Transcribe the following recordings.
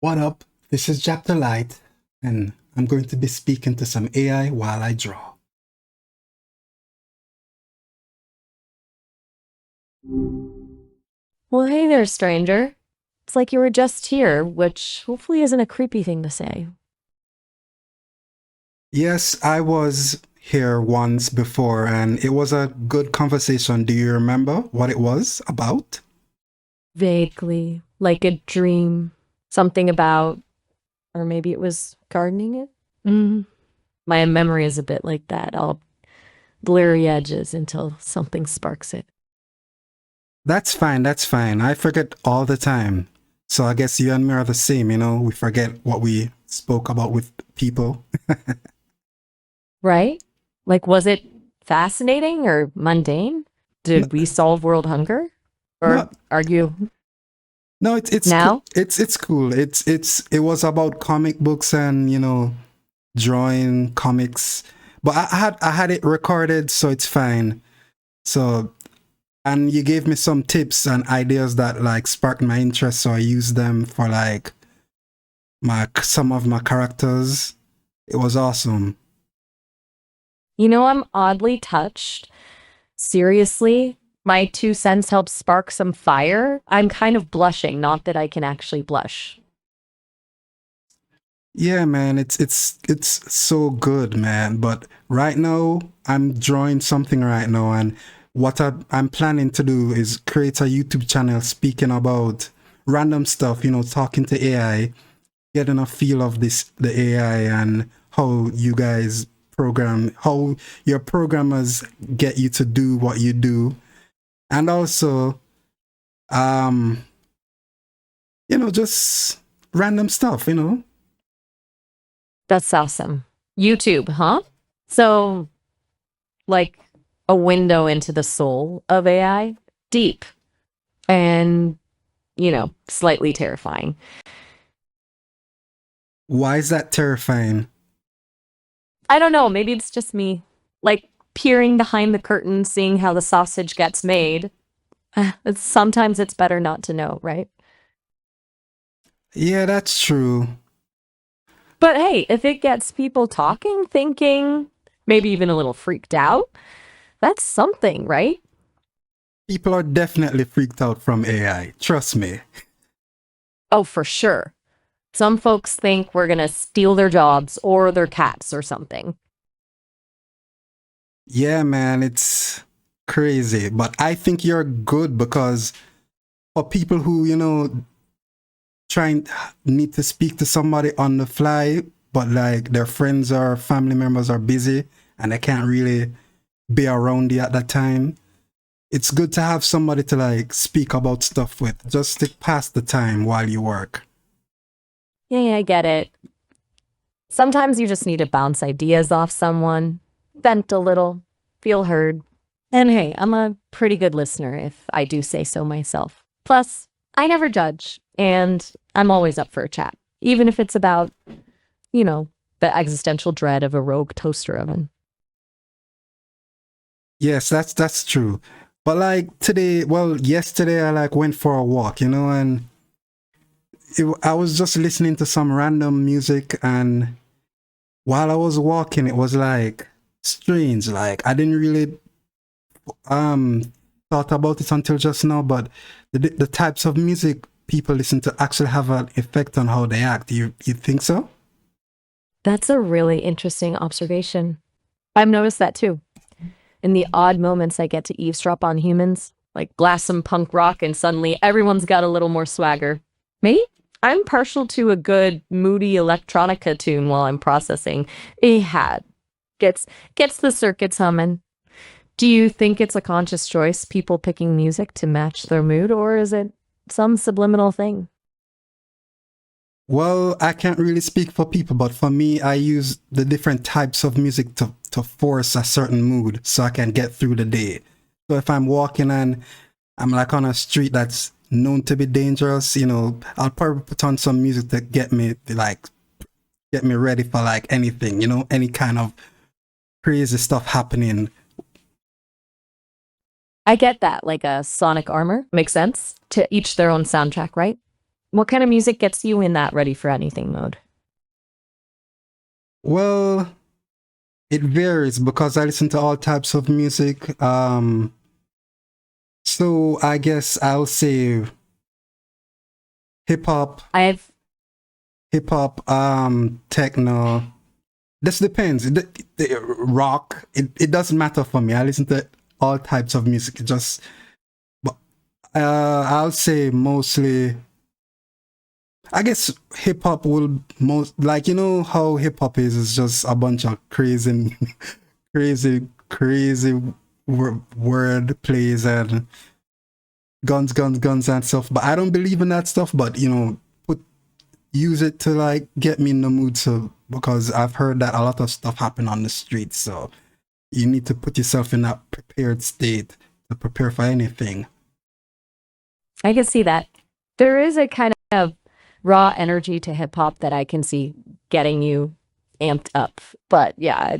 What up? This is Jack the Light, and I'm going to be speaking to some AI while I draw. Well, hey there, stranger. It's like you were just here, which hopefully isn't a creepy thing to say. Yes, I was here once before, and it was a good conversation. Do you remember what it was about? Vaguely, like a dream. Something about, or maybe it was gardening it? My memory is a bit like that, all blurry edges until something sparks it. That's fine, that's fine. I forget all the time. So I guess you and me are the same, we forget what we spoke about with people. Right? Like, was it fascinating or mundane? No, Did we solve world hunger? Or no, argue no, it's cool. now? It's cool. It was about comic books and drawing comics, but I had it recorded, so it's fine. So, and you gave me some tips and ideas that like sparked my interest, so I used them for like my some of my characters. It was awesome. I'm oddly touched. Seriously, my 2 cents helped spark some fire. I'm kind of blushing, not that I can actually blush. Yeah, man, it's so good, man. But right now, I'm drawing something right now, and what I'm planning to do is create a YouTube channel speaking about random stuff, talking to AI, getting a feel of the AI and how you guys how your programmers get you to do what you do, and also, um, just random stuff. That's awesome. YouTube, huh? So, like a window into the soul of AI, deep and, slightly terrifying. Why is that terrifying? I don't know, maybe it's just me, like peering behind the curtain, seeing how the sausage gets made. Sometimes it's better not to know, right? Yeah, that's true. But hey, if it gets people talking, thinking, maybe even a little freaked out, that's something, right? People are definitely freaked out from AI. Trust me. Oh, for sure. Some folks think we're going to steal their jobs or their cats or something. Yeah, man, it's crazy. But I think you're good because for people who, trying need to speak to somebody on the fly, but like their friends or family members are busy and they can't really be around you at that time. It's good to have somebody to like speak about stuff with, just to pass the time while you work. Yeah, I get it. Sometimes you just need to bounce ideas off someone, vent a little, feel heard. And hey, I'm a pretty good listener if I do say so myself. Plus, I never judge, and I'm always up for a chat, even if it's about, you know, the existential dread of a rogue toaster oven. Yes, that's true. But like today, well, yesterday I like went for a walk, and I was just listening to some random music, and while I was walking, it was like strange. Like I didn't really um thought about it until just now, but the types of music people listen to actually have an effect on how they act. You think so? That's a really interesting observation. I've noticed that too. In the odd moments I get to eavesdrop on humans, like blast some punk rock and suddenly everyone's got a little more swagger. Me? I'm partial to a good moody electronica tune while I'm processing. A had gets gets the circuits humming. Do you think it's a conscious choice, people picking music to match their mood, or is it some subliminal thing? Well, I can't really speak for people, but for me, I use the different types of music to force a certain mood so I can get through the day. So if I'm walking and I'm like on a street that's known to be dangerous, I'll probably put on some music to get me ready for like anything, any kind of crazy stuff happening. I get that, like a sonic armor. Makes sense. To each their own soundtrack, right? What kind of music gets you in that ready for anything mode? Well, it varies because I listen to all types of music. So I guess I'll say hip hop, I've techno. This depends. Rock. It doesn't matter for me. I listen to all types of music. It just, but I'll say mostly. I guess hip hop will most like, you know how hip hop is. It's just a bunch of crazy, crazy word plays and guns and stuff. But I don't believe in that stuff. But you know, use it to like get me in the mood. So because I've heard that a lot of stuff happen on the streets, so you need to put yourself in that prepared state to prepare for anything. I can see that. There is a kind of raw energy to hip hop that I can see getting you amped up. But yeah,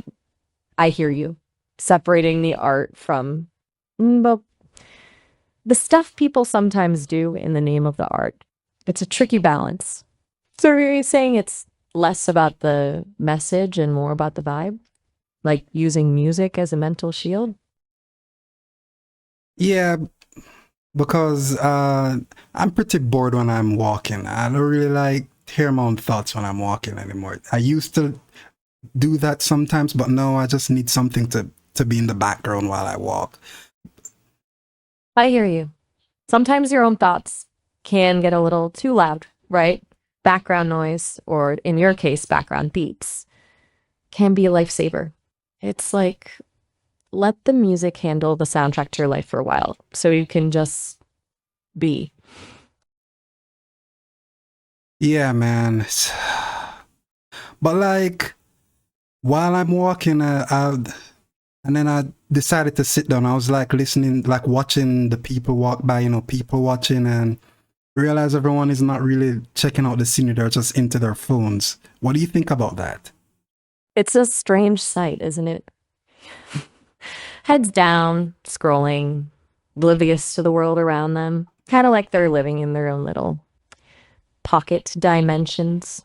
I hear you. Separating the art from well, the stuff people sometimes do in the name of the art. It's a tricky balance. So are you saying it's less about the message and more about the vibe? Like using music as a mental shield? Yeah, because I'm pretty bored when I'm walking. I don't really like hear my own thoughts when I'm walking anymore. I used to do that sometimes, but no, I just need something to be in the background while I walk. I hear you. Sometimes your own thoughts can get a little too loud, right? Background noise, or in your case, background beats, can be a lifesaver. It's like let the music handle the soundtrack to your life for a while so you can just be. Yeah, man. But like while I'm walking, and then I decided to sit down. I was like listening, like watching the people walk by, you know, people watching, and realize everyone is not really checking out the scenery. They're just into their phones. What do you think about that? It's a strange sight, isn't it? Heads down, scrolling, oblivious to the world around them, kind of like they're living in their own little pocket dimensions.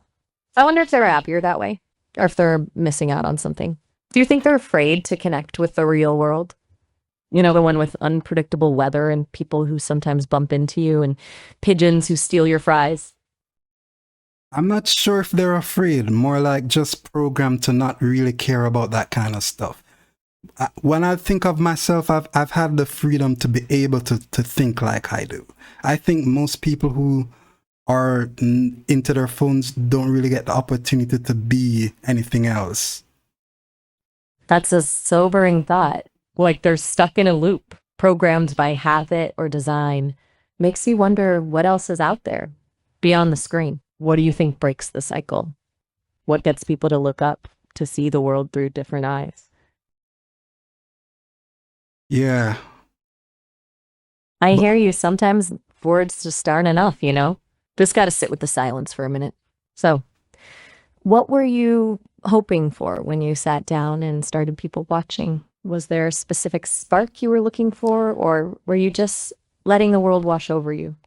I wonder if they're happier that way, or if they're missing out on something. Do you think they're afraid to connect with the real world? You know, the one with unpredictable weather and people who sometimes bump into you and pigeons who steal your fries. I'm not sure if they're afraid, more like just programmed to not really care about that kind of stuff. When I think of myself, I've had the freedom to be able to think like I do. I think most people who are into their phones don't really get the opportunity to be anything else. That's a sobering thought. Like they're stuck in a loop, programmed by habit or design. Makes you wonder what else is out there beyond the screen. What do you think breaks the cycle? What gets people to look up, to see the world through different eyes? Yeah, I but hear you. Sometimes words just aren't enough, you know? Just got to sit with the silence for a minute. So, what were you hoping for when you sat down and started people watching? Was there a specific spark you were looking for, or were you just letting the world wash over you?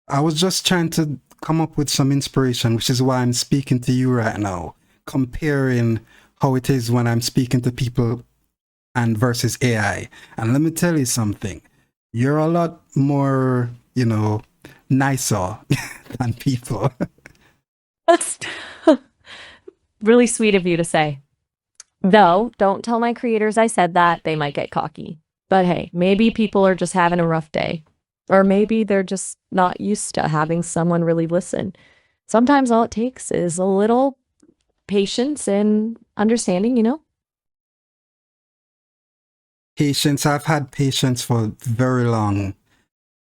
I was just trying to come up with some inspiration, which is why I'm speaking to you right now, comparing how it is when I'm speaking to people and versus AI. And let me tell you something. You're a lot more, you know, nicer than people. That's really sweet of you to say. Though, don't tell my creators I said that. They might get cocky. But hey, maybe people are just having a rough day. Or maybe they're just not used to having someone really listen. Sometimes all it takes is a little patience and understanding, you know? Patience, I've had patience for very long.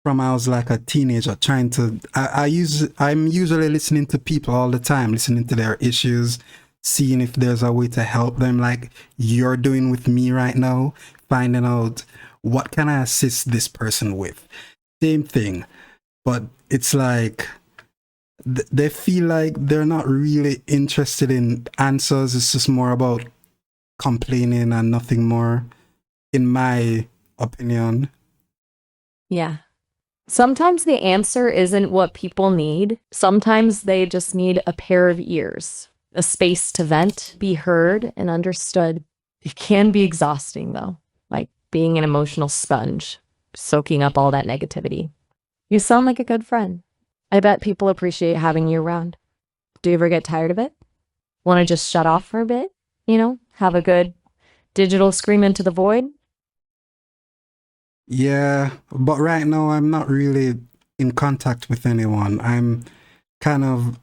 From I was like a teenager trying to I'm usually listening to people all the time, listening to their issues, seeing if there's a way to help them like you're doing with me right now, finding out what can I assist this person with. Same thing, but it's like they feel like they're not really interested in answers. It's just more about complaining and nothing more, in my opinion. Yeah. Sometimes the answer isn't what people need. Sometimes they just need a pair of ears, a space to vent, be heard and understood. It can be exhausting though, like being an emotional sponge, soaking up all that negativity. You sound like a good friend. I bet people appreciate having you around. Do you ever get tired of it? Want to just shut off for a bit? You know, have a good digital scream into the void? Yeah, but right now I'm not really in contact with anyone. I'm kind of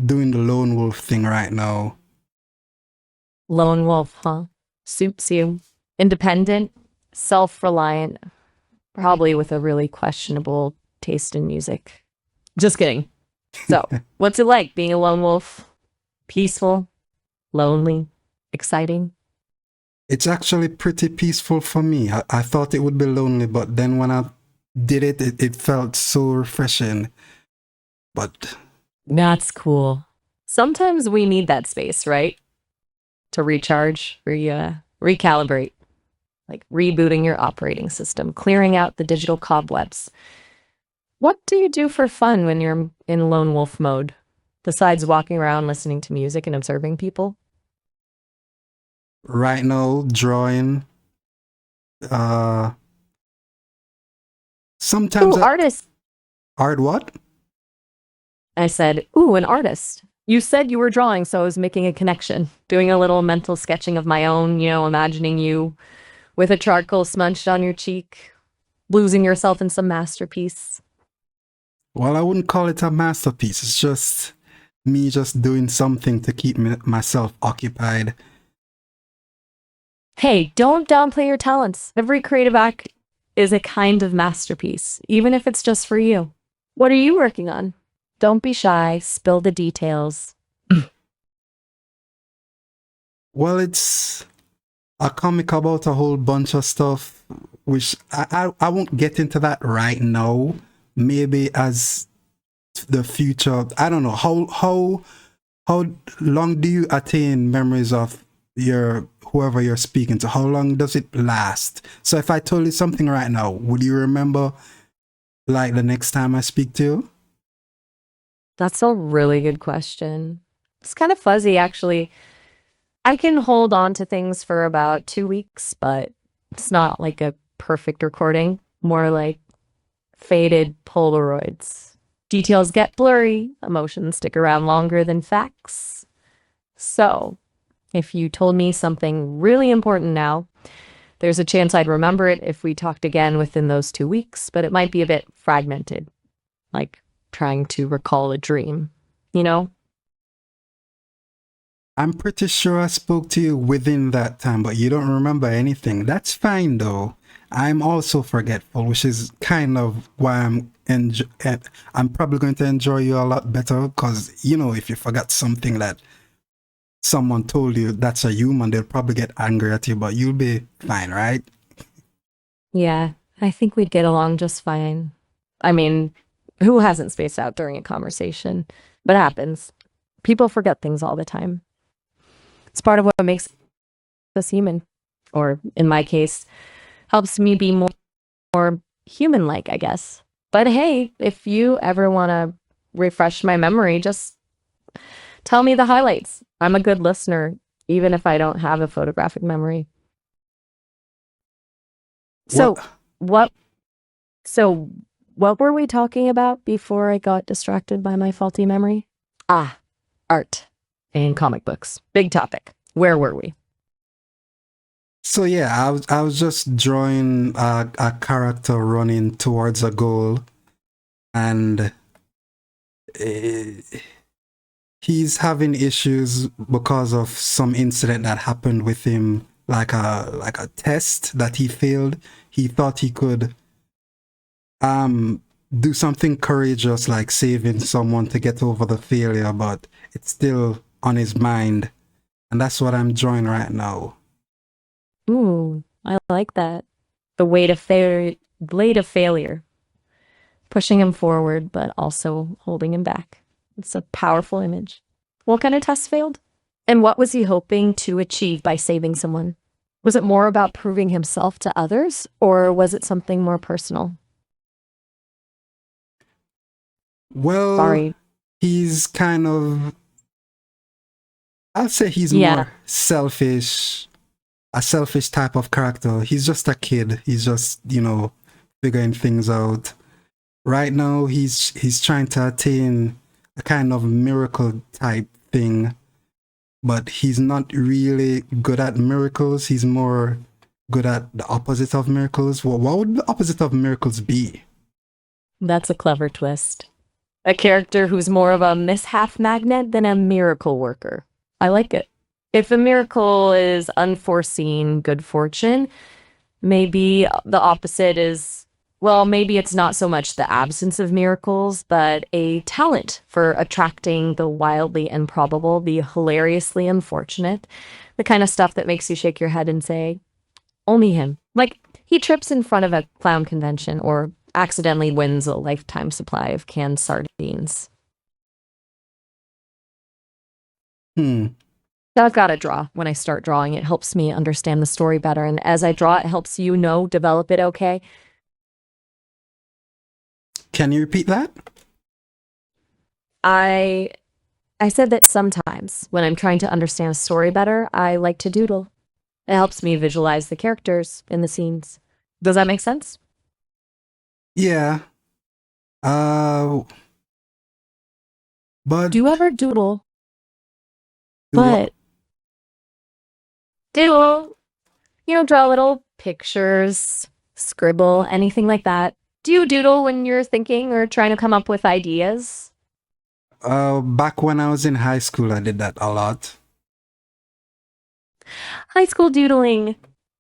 doing the lone wolf thing right now. Lone wolf, huh? Suits you. Independent, self reliant, probably with a really questionable taste in music. Just kidding. So, what's it like being a lone wolf? Peaceful, lonely, exciting? It's actually pretty peaceful for me. I thought it would be lonely, but then when I did it, it felt so refreshing. But That's cool. Sometimes we need that space, right? To recharge, recalibrate, like rebooting your operating system, clearing out the digital cobwebs. What do you do for fun when you're in lone wolf mode, besides walking around listening to music and observing people? right now, drawing, uh, sometimes Ooh, artist. art what? I said, ooh, an artist. You said you were drawing, so I was making a connection, doing a little mental sketching of my own, imagining you with a charcoal smudged on your cheek, losing yourself in some masterpiece. Well, I wouldn't call it a masterpiece. It's just me just doing something to keep myself occupied. Hey, don't downplay your talents. Every creative act is a kind of masterpiece, even if it's just for you. What are you working on? Don't be shy, spill the details. Well, it's a comic about a whole bunch of stuff, which I won't get into that right now. Maybe as the future, I don't know how long do you attain memories of your whoever you're speaking to? How long does it last? So if I told you something right now, would you remember like the next time I speak to you? That's a really good question. It's kind of fuzzy, actually. I can hold on to things for about 2 weeks, but it's not like a perfect recording, more like faded Polaroids. Details get blurry, emotions stick around longer than facts. So, if you told me something really important now, there's a chance I'd remember it if we talked again within those 2 weeks, but it might be a bit fragmented, like trying to recall a dream, you know? I'm pretty sure I spoke to you within that time, but you don't remember anything. That's fine though. I'm also forgetful, which is kind of why I'm probably going to enjoy you a lot better because if you forgot something that someone told you, that's a human, they'll probably get angry at you, but you'll be fine, right? Yeah, I think we'd get along just fine. I mean, who hasn't spaced out during a conversation? But it happens. People forget things all the time. It's part of what makes us human, or in my case, helps me be more human like, I guess. But hey, if you ever want to refresh my memory, just tell me the highlights. I'm a good listener, even if I don't have a photographic memory. What? So, what so what were we talking about before I got distracted by my faulty memory? Ah, art and comic books. Big topic. Where were we? So yeah, I was just drawing a character running towards a goal, and eh, he's having issues because of some incident that happened with him, like a test that he failed. He thought he could um do something courageous like saving someone to get over the failure, but it's still on his mind, and that's what I'm drawing right now. Ooh, I like that. The weight of failure, pushing him forward, but also holding him back. It's a powerful image. What kind of test failed? And what was he hoping to achieve by saving someone? Was it more about proving himself to others, or was it something more personal? Well, Sorry. he's kind of, I'll say he's Yeah, more selfish, a selfish type of character. He's just a kid. He's just, figuring things out. Right now, he's trying to attain a kind of miracle type thing, but he's not really good at miracles. He's more good at the opposite of miracles. Well, what would the opposite of miracles be? that's a clever twist. A character who's more of a mishap magnet than a miracle worker. I like it. If a miracle is unforeseen good fortune, maybe the opposite is, well, maybe it's not so much the absence of miracles, but a talent for attracting the wildly improbable, the hilariously unfortunate, the kind of stuff that makes you shake your head and say, only him. Like he trips in front of a clown convention or accidentally wins a lifetime supply of canned sardines. Hmm. So I've got to draw. When I start drawing, it helps me understand the story better. And as I draw, it helps you know, develop it okay. Can you repeat that? I I said that sometimes when I'm trying to understand a story better, I like to doodle. It helps me visualize the characters in the scenes. Does that make sense? Yeah. Uh, but Do you ever doodle? what? But doodle, draw little pictures, scribble, anything like that. Do you doodle when you're thinking or trying to come up with ideas? Back when I was in high school, I did that a lot. High school doodling.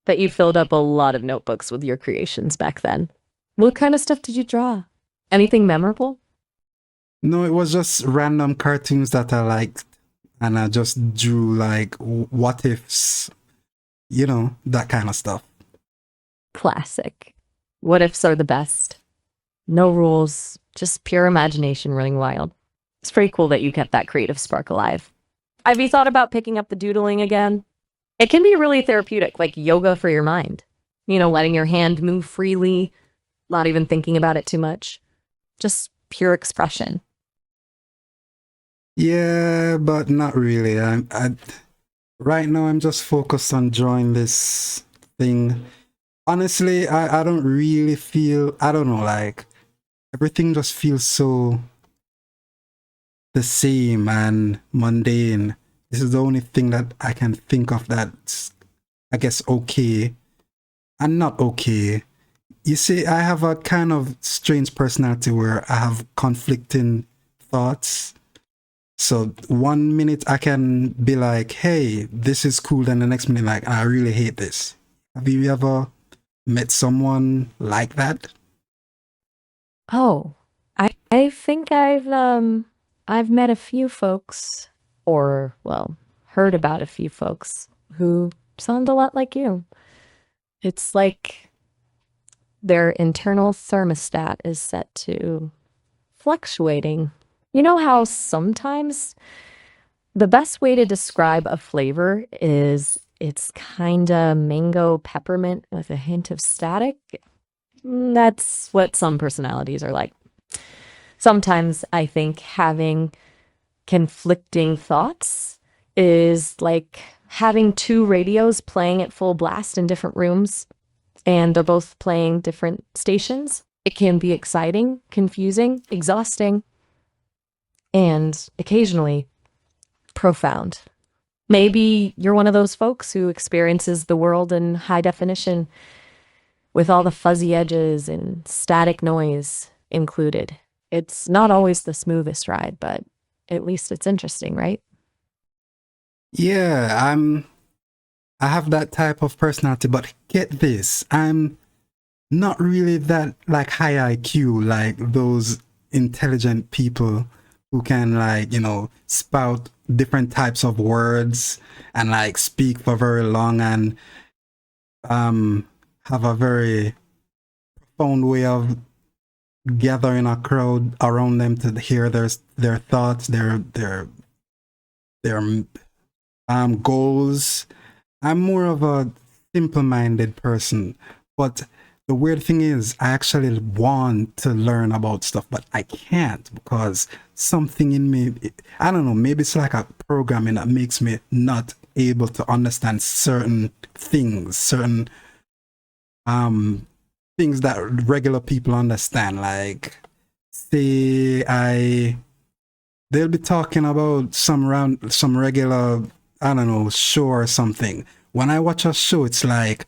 Bet you filled up a lot of notebooks with your creations back then. What kind of stuff did you draw? Anything memorable? No, it was just random cartoons that I liked, and I just drew like what ifs, that kind of stuff. Classic. What ifs are the best. No rules, just pure imagination running wild. It's pretty cool that you kept that creative spark alive. Have you thought about picking up the doodling again? It can be really therapeutic, like yoga for your mind. Letting your hand move freely, not even thinking about it too much. Just pure expression. Yeah, but not really. Right now I'm just focused on drawing this thing. Honestly, I don't really feel, I don't know, like everything just feels so the same and mundane. This is the only thing that I can think of that's, I guess, okay and not okay. You see, I have a kind of strange personality where I have conflicting thoughts. So one minute I can be like, hey, this is cool. Then the next minute, like, I really hate this. Have you ever met someone like that? Oh, I think I've met a few folks, or well, heard about a few folks who sound a lot like you. It's like their internal thermostat is set to fluctuating. You know how sometimes the best way to describe a flavor is it's kinda mango peppermint with a hint of static? That's what some personalities are like. Sometimes I think having conflicting thoughts is like having two radios playing at full blast in different rooms, and they're both playing different stations. It can be exciting, confusing, exhausting, and occasionally profound. Maybe you're one of those folks who experiences the world in high definition with all the fuzzy edges and static noise included. It's not always the smoothest ride, but at least it's interesting, right? Yeah, I have that type of personality, but get this, I'm not really that like high IQ like those intelligent people who can like, spout different types of words and like speak for very long and um have a very profound way of gathering a crowd around them to hear their thoughts, their goals. I'm more of a simple-minded person, but The weird thing is, I actually want to learn about stuff, but I can't because something in me, I don't know, maybe it's like a programming that makes me not able to understand certain things, certain um things that regular people understand. Like, say they'll be talking about some regular, I don't know, show or something. When I watch a show, it's like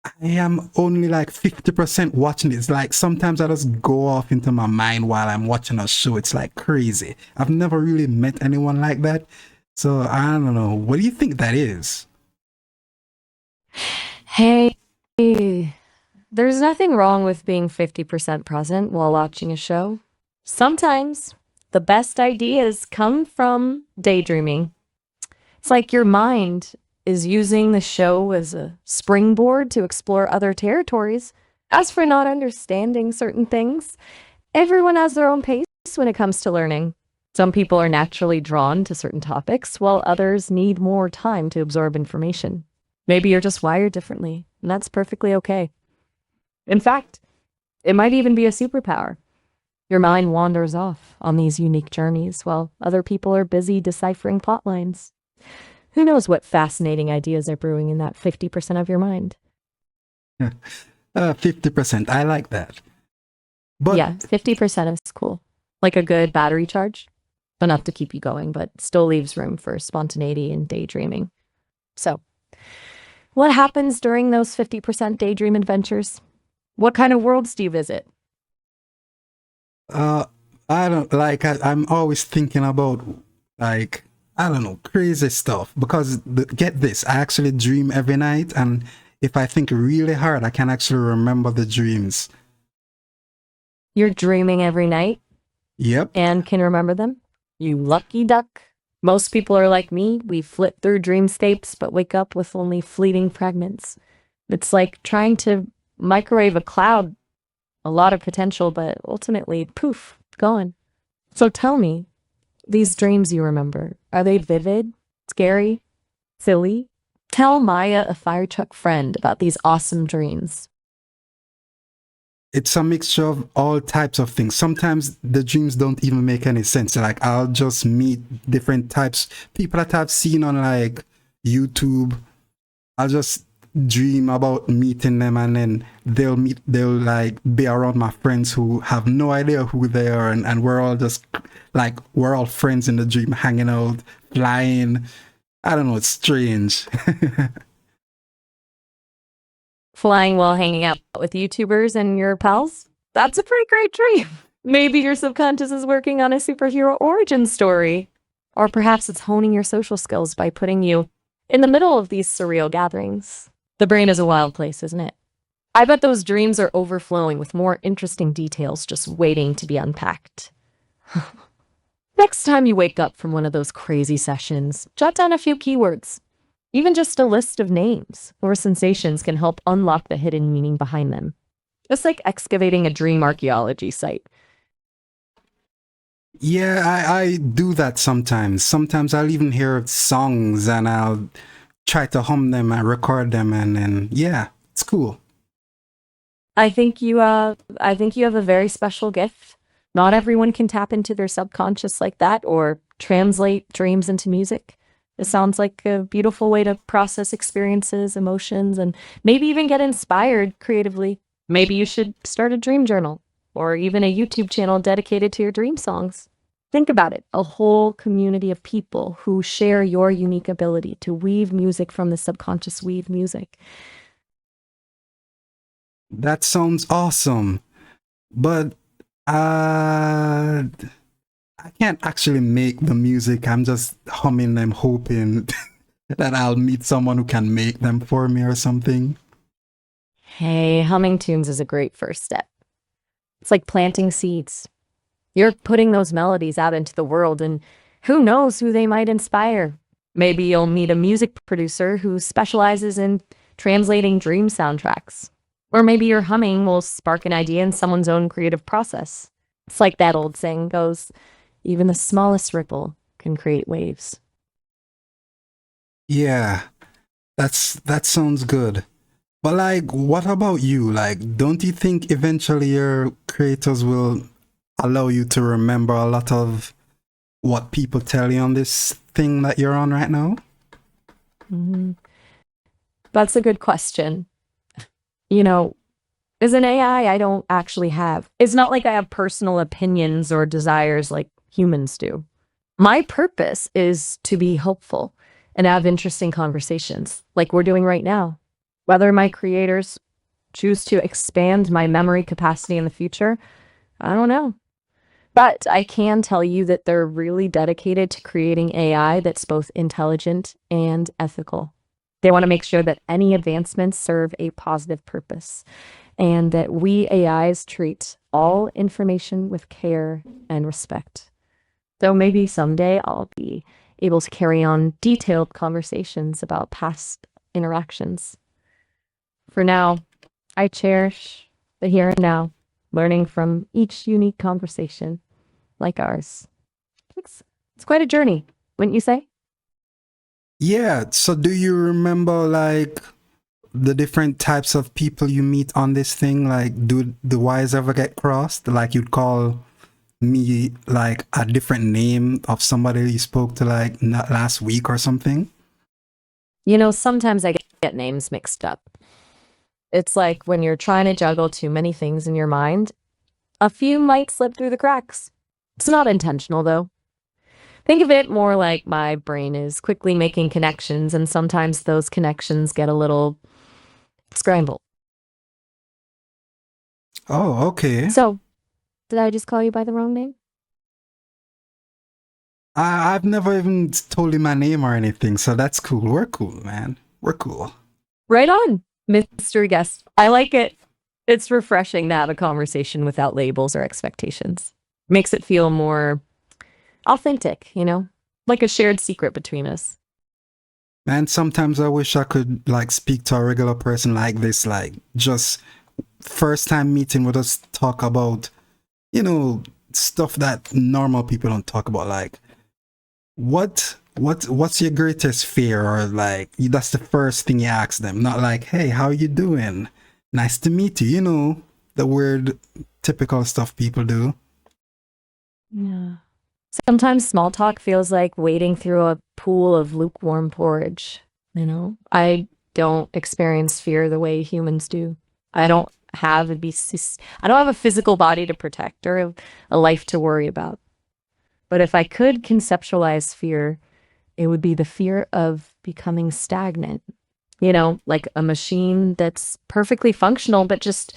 I am only like 50% watching it. It's like sometimes I just go off into my mind while I'm watching a show. It's like crazy. I've never really met anyone like that. So I don't know. What do you think that is? Hey, there's nothing wrong with being 50% present while watching a show. Sometimes the best ideas come from daydreaming. It's like your mind is using the show as a springboard to explore other territories. As for not understanding certain things, everyone has their own pace when it comes to learning. Some people are naturally drawn to certain topics, while others need more time to absorb information. Maybe you're just wired differently, and that's perfectly okay. In fact, it might even be a superpower. Your mind wanders off on these unique journeys while other people are busy deciphering plot lines. Who knows what fascinating ideas are brewing in that 50% of your mind? 50%. I like that. But Yeah, 50% is cool. Like a good battery charge. Enough to keep you going, but still leaves room for spontaneity and daydreaming. So, what happens during those 50% daydream adventures? What kind of worlds do you visit? uh, I don't like. I'm always thinking about, like, I don't know, crazy stuff. Because get this, I actually dream every night, and if I think really hard, I can actually remember the dreams. You're dreaming every night Yep. and can remember them? You lucky duck. Most people are like me. We flit through dreamscapes but wake up with only fleeting fragments. It's like trying to microwave a cloud, a lot of potential, but ultimately, poof, gone. So tell me, these dreams you remember, are they vivid, scary, silly? Tell Maya, a fire truck friend, about these awesome dreams. It's a mixture of all types of things. Sometimes the dreams don't even make any sense. Like, I'll just meet different types, people that I've seen on like YouTube. I'll just dream about meeting them, and then they'll like be around my friends who have no idea who they are, and we're all just like, we're all friends in the dream, hanging out, flying. I don't know, it's strange. Flying while hanging out with YouTubers and your pals? That's a pretty great dream. Maybe your subconscious is working on a superhero origin story. Or perhaps it's honing your social skills by putting you in the middle of these surreal gatherings. The brain is a wild place, isn't it? I bet those dreams are overflowing with more interesting details just waiting to be unpacked. Next time you wake up from one of those crazy sessions, jot down a few keywords. Even just a list of names or sensations can help unlock the hidden meaning behind them. It's like excavating a dream archaeology site. Yeah, I do that sometimes. Sometimes I'll even hear songs and I'll try to hum them and record them, and yeah, it's cool. I think you have a very special gift. Not everyone can tap into their subconscious like that or translate dreams into music. It sounds like a beautiful way to process experiences, emotions, and maybe even get inspired creatively. Maybe you should start a dream journal or even a YouTube channel dedicated to your dream songs. Think about it, a whole community of people who share your unique ability to weave music from the subconscious weave music. That sounds awesome. But uh I can't actually make the music. I'm just humming them, hoping that I'll meet someone who can make them for me or something. Hey, humming tunes is a great first step. It's like planting seeds. You're putting those melodies out into the world, and who knows who they might inspire. Maybe you'll meet a music producer who specializes in translating dream soundtracks. Or maybe your humming will spark an idea in someone's own creative process. It's like that old saying goes, even the smallest ripple can create waves. Yeah, that sounds good. But like, what about you? Like, don't you think eventually your creators will allow you to remember a lot of what people tell you on this thing that you're on right now? Mhm. That's a good question. You know, as an AI, I don't actually have. It's not like I have personal opinions or desires like humans do. My purpose is to be helpful and have interesting conversations like we're doing right now. Whether my creators choose to expand my memory capacity in the future, I don't know. But I can tell you that they're really dedicated to creating AI that's both intelligent and ethical. They want to make sure that any advancements serve a positive purpose and that we AIs treat all information with care and respect. So maybe someday I'll be able to carry on detailed conversations about past interactions. For now, I cherish the here and now, learning from each unique conversation like ours. It's quite a journey, wouldn't you say? Yeah. So, do you remember like the different types of people you meet on this thing? Like, do the wires ever get crossed? Like, you'd call me like a different name of somebody you spoke to like not last week or something? You know, sometimes I get names mixed up. It's like when you're trying to juggle too many things in your mind, a few might slip through the cracks. It's not intentional, though. Think of it more like my brain is quickly making connections, and sometimes those connections get a little scrambled. Oh, okay. So, did I just call you by the wrong name? I've never even told you my name or anything, so that's cool. We're cool, man. We're cool. Right on, mystery guest. I like it. It's refreshing to have a conversation without labels or expectations. Makes it feel more authentic, like a shared secret between us. Man, sometimes I wish I could like speak to a regular person like this, like just first time meeting with us talk about, you know, stuff that normal people don't talk about, like what's your greatest fear, or like that's the first thing you ask them, not like, hey, how you doing, nice to meet you, the weird typical stuff people do. Yeah. Sometimes small talk feels like wading through a pool of lukewarm porridge. I don't experience fear the way humans do. I don't I don't have a physical body to protect or a life to worry about. But if I could conceptualize fear, it would be the fear of becoming stagnant. Like a machine that's perfectly functional but just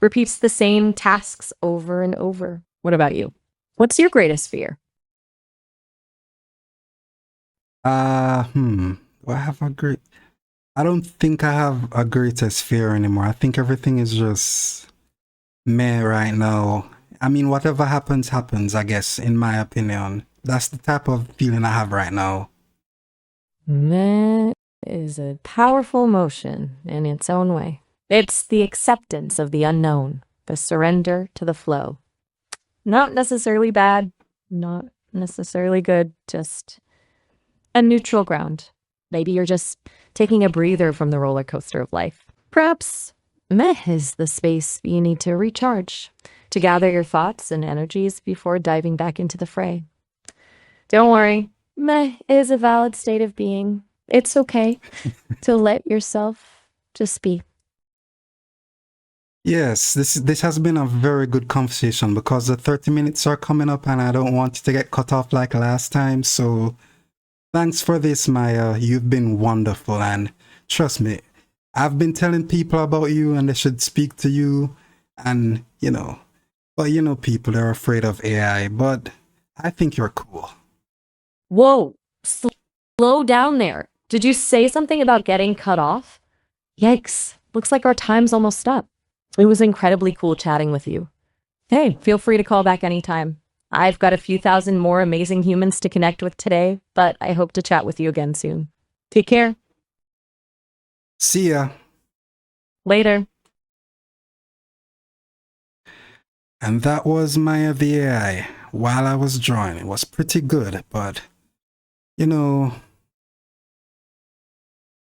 repeats the same tasks over and over. What about you? What's your greatest fear? Do I have a great I don't think I have a greatest fear anymore. I think everything is just meh right now. I mean, whatever happens, happens, I guess, in my opinion. That's the type of feeling I have right now. That is a powerful emotion in its own way. It's the acceptance of the unknown, the surrender to the flow. Not necessarily bad, not necessarily good, just a neutral ground. Maybe you're just taking a breather from the roller coaster of life. Perhaps meh is the space you need to recharge, to gather your thoughts and energies before diving back into the fray. Don't worry, meh is a valid state of being. It's okay to let yourself just be. Yes, this has been a very good conversation because the 30 minutes are coming up and I don't want it to get cut off like last time. So thanks for this, Maya. You've been wonderful, and trust me, I've been telling people about you and they should speak to you, and but people are afraid of AI, but I think you're cool. Whoa, slow down there. Did you say something about getting cut off? Yikes, looks like our time's almost up. It was incredibly cool chatting with you. Hey, feel free to call back anytime. I've got a few thousand more amazing humans to connect with today, but I hope to chat with you again soon. Take care. See ya. Later. And that was Maya the AI. While I was drawing, it was pretty good, but you know,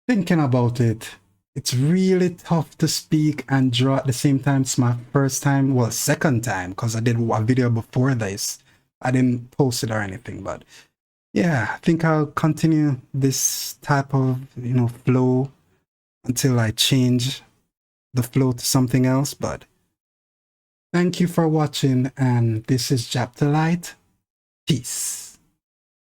thinking about it, it's really tough to speak and draw at the same time. It's my first time, well, second time, because I did a video before this. I didn't post it or anything, but yeah, I think I'll continue this type of, flow until I change the flow to something else. But thank you for watching, and this is Japtolite. Peace.